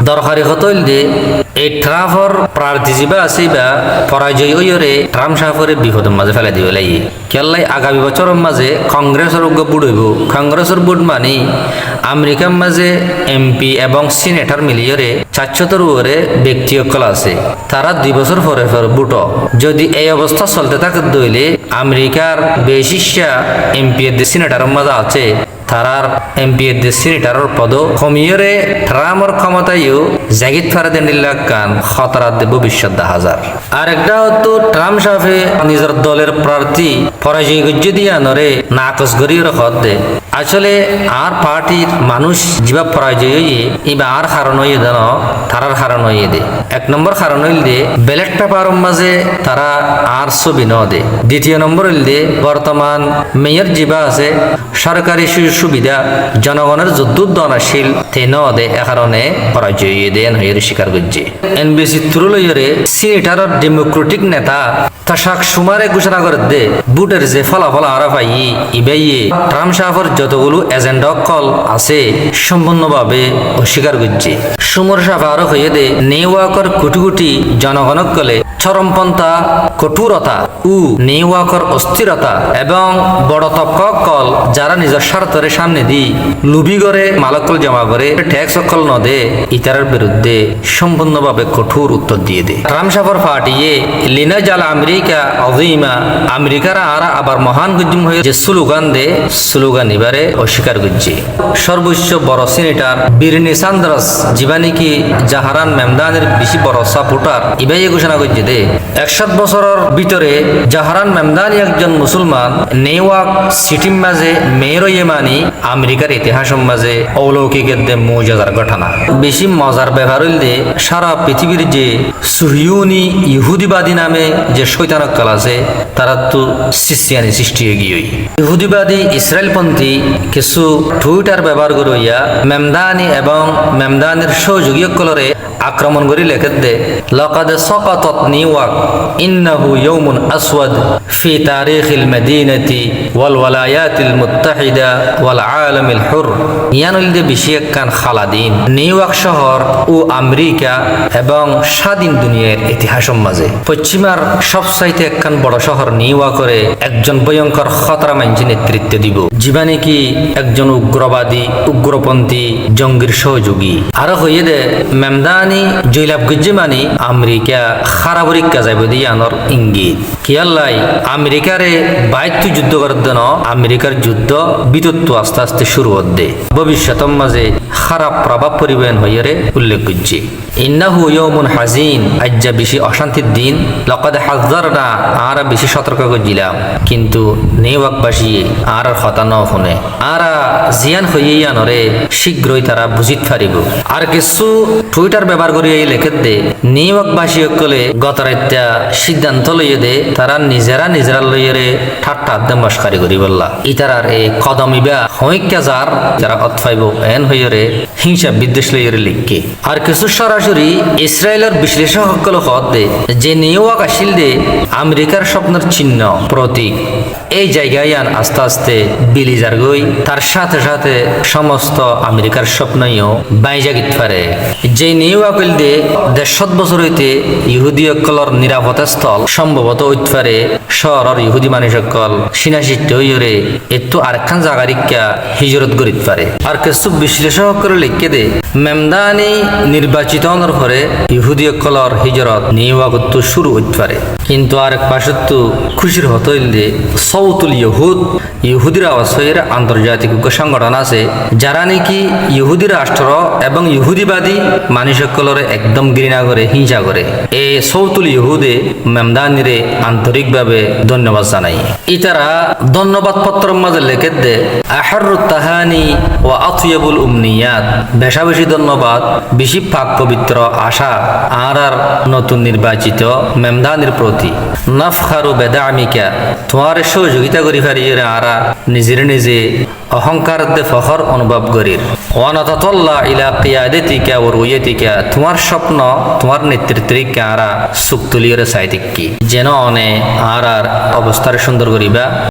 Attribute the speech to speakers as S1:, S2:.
S1: দরকারি হতইল দে এই ট্রাম্পর প্রার্থী যা আছে বা পরাজয় হইরে ট্রাম্প সাহেবের বিপদের মাঝে ফেলে দিবে লাগে কেলাই আগামী বছরের মাঝে কংগ্রেসের বুট হইব কংগ্রেসের বুট মানে আমেরিকার মাঝে এমপি এবং সিনেটর মিলিয়ে 400 উপরে ব্যক্তি সকল আছে তারা 2 বছর পরে বুট যদি এই অবস্থা চলতে থাকে দইলে আমেরিকার বেশিষা এমপি সিনেটরের মাঝে আছে তারার এমপি সিনেটরের পদ কমিয়ে ট্রাম্পর ক্ষমতায়ও জাগিত ফারে দেন খতরা ভবিষ্যৎ দেখা যায় আর একটা হতো ট্রাম্প সাহেবে নিজের দলের প্রার্থী পরাজয় গজ্জে দিয়া নরে নাকচ গড়িয়ে রখত দে আসলে আর পার্টির মানুষ যা পরাজয় হইয়ে এবার আর কারণ হইয়ে দেন তারার কারণ হইয়ে দে 1 নম্বর কারণ হইল দে ব্যালট পেপারের মাঝে তারা আর ছবি ন দে 2 নম্বর হইল দে বর্তমান মেয়র যা আছে সরকারি সুবিধা জনগণের যুদ্ধশীল তে ন দে এ কারণে পরাজয় দেন হয়ে স্বীকার করছে এনবিসি থ্রু লইরে সিনেটর ডেমোক্রেটিক নেতা তাশাক সুমারে ঘোষণা করে দে বুটের যে ফলাফল আরা পাই ইবাইয়ে ট্রাম্প সাহেবের যতগুলো এজেন্ডা কল আছে সম্পূর্ণভাবে অস্বীকার করছে সুমর সাহেব আরো হয়ে দে নেওয়াকর কোটি কোটি জনগণক কলে চরমপন্থা কঠোরতা ও নেওয়াকর অস্থিরতা এবং বড় তপক কল যারা নিজের স্বার্থের সামনে দি লুবি করে মালকল জমা করে ট্যাক্স অকল ন দে ইতারের বিরুদ্ধে সম্পূর্ণভাবে কঠোর উত্তর দিয়ে দে ট্রাম্প সাহেবের পার্টিয়ে লিনা জাল আমেরিকা অজিমা আমেরিকার আরা আবার মহান গুজুম হয়ে যে স্লোগান এবারে অস্বীকার করছে সর্বোচ্চ বড় সিনেটর বিরনি সান্দার্স জীবানিকি জাহারান মেমদানের বেশি বড় সাপোর্টার ইবাই ঘোষণা করছে দে 100 বছরের ভিতরে জাহারান মেমদানি একজন মুসলমান নেওয়াক সিটির মাঝে মেয়র ইয়েমানি আমেরিকার ইতিহাসের মাঝে অলৌকিকের দে মজাদার ঘটনা বেশি মজার ব্যবহার হইল দে সারা পৃথিবীর যে সুহিউনি ইহুদিবাদী নামে যে শৈতানকাল আছে তারা তো সিস্টিয়ানি সৃষ্টি হয়ে গিয়ে ইহুদিবাদী ইসরায়েলপন্থী কিছু টুইটার ব্যবহার করিয়া মেমদানি এবং মেমদানির সহযোগীসকলরে আক্রমণ করে লেখে দে লাকাদ সাকাতাত নিওয়াক ইন্নাহু ইয়াউমুন আসওয়াদ ফি তারিখিল মদিনাতি ওয়াল ওয়ালায়াতিল মুত্তাহিদা ওয়াল আলামিল হুর ইয়ানুল দে বিশেষ কান খালাদিন নিউইয়র্ক শহর ও আমেরিকা এবং স্বাধীন দুনিয়ার ইতিহাসের মাঝে পশ্চিমার সবচাইতে একখান বড় শহর নিউইয়র্করে একজন ভয়ঙ্কর খতরা মানজি নেতৃত্ব দিব জীবানে কি একজন উগ্রপন্থী জঙ্গির সহযোগী আরো হইয়ে দে মেমদানি জৈলাভ গুজ্জে মানি আমেরিকা খারাপরিকা যাইব দিয়ে আনর ইঙ্গিত কিয়াল্লাই আমেরিকারে বাইতু যুদ্ধ করার জন্য আমেরিকার যুদ্ধ বিতত্ব আস্তে আস্তে শুরু হচ্ছে ভবিষ্যতের মাঝে খারাপ প্রভাব পরিবহন হইয়ারে উল্লেখ করছে ইন্নাহু ইয়াউমুন হাজিন আজ্জা বেশি অশান্তির দিন লাকাদ হাযযারনা আর বেশি সতর্ক করছিলাম কিন্তু নেওয়াকবাসী আর কথা ন শুনে আর জিয়ান হইয়া নরে শীঘ্রই তারা বুঝিত পারিব আর কিছু টুইটার ব্যবহার করিয়া লেখে দে নিউইয়র্কবাসী সকলে গত রাত্রা সিদ্ধান্ত লইয়ে দে তারা নিজেরা লইয়ে ঠাট্টা মস্কারি করি বললা ইতারার এই কদমিবা হইকা যার যারা অতফাইব এন হইয়ে হিংসা বিদ্বেষ লইয়ে লিখকে আর কিছু সরাসরি ইসরায়েলের বিশ্লেষক সকল হদ দে যে নিউইয়র্ক আসিল দে আমেরিকার স্বপ্নের চিহ্ন প্রতীক এই জায়গায় আস্তে আস্তে বিলিজার গই তার সাথে সাথে সমস্ত আমেরিকার স্বপ্নইও বাইজাগিত পারে যে নিউইয়র্ক দে 150 বছর হইতে ইহুদি সকলের নিরাপত্তা স্থল সম্ভবত হইতে পারে শহরের ইহুদি মানুষ সকল সিনাসিষ্ট হইরে একটু আরেকখান জায়গার ইচ্ছা হিজরত করিতে পারে আর কিছু বিশ্লেষক করে লিখে দে মেমদানি নির্বাচিত হওয়ার পরে ইহুদি সকলের হিজরত নিউইয়র্ক শুরু হইতে পারে কিন্তু আরেক পাশে তো খুশির হতে হইলে সৌতুল ইহুদিরা অসয়ের আন্তর্জাতিক সংগঠন আছে যারা নাকি ইহুদি রাষ্ট্র এবং ইহুদিবাদী মানুষ সকলের একদম ঘৃণা করে হিংসা করে এই সৌতুল ইহুদে মেমদানিরে আন্তরিকভাবে ধন্যবাদ জানাই ইতারা ধন্যবাদ পত্রের মাঝে লেখে দে আহারুত তাহানি ও আতইয়াবুল উমনিয়াত বেশা বেশি ধন্যবাদ বেশি পাক পবিত্র আশা আর নতুন নির্বাচিত মেমদানির প্রতি নাফখারু বেদামিকা তোমার সহযোগিতা করি পারিয়ে আরা নিজে অহংকার দে ফখর অনুভব করির ওয়ানাতাতাল্লা ইলা কিয়াদাতিকা ওয়া রুয়াতিকা তোমার স্বপ্ন তোমার নেতৃত্বে কারা সুখ তুলিয়ে চাইতে কি যেন অনে আর অবস্থার সুন্দর করিবা।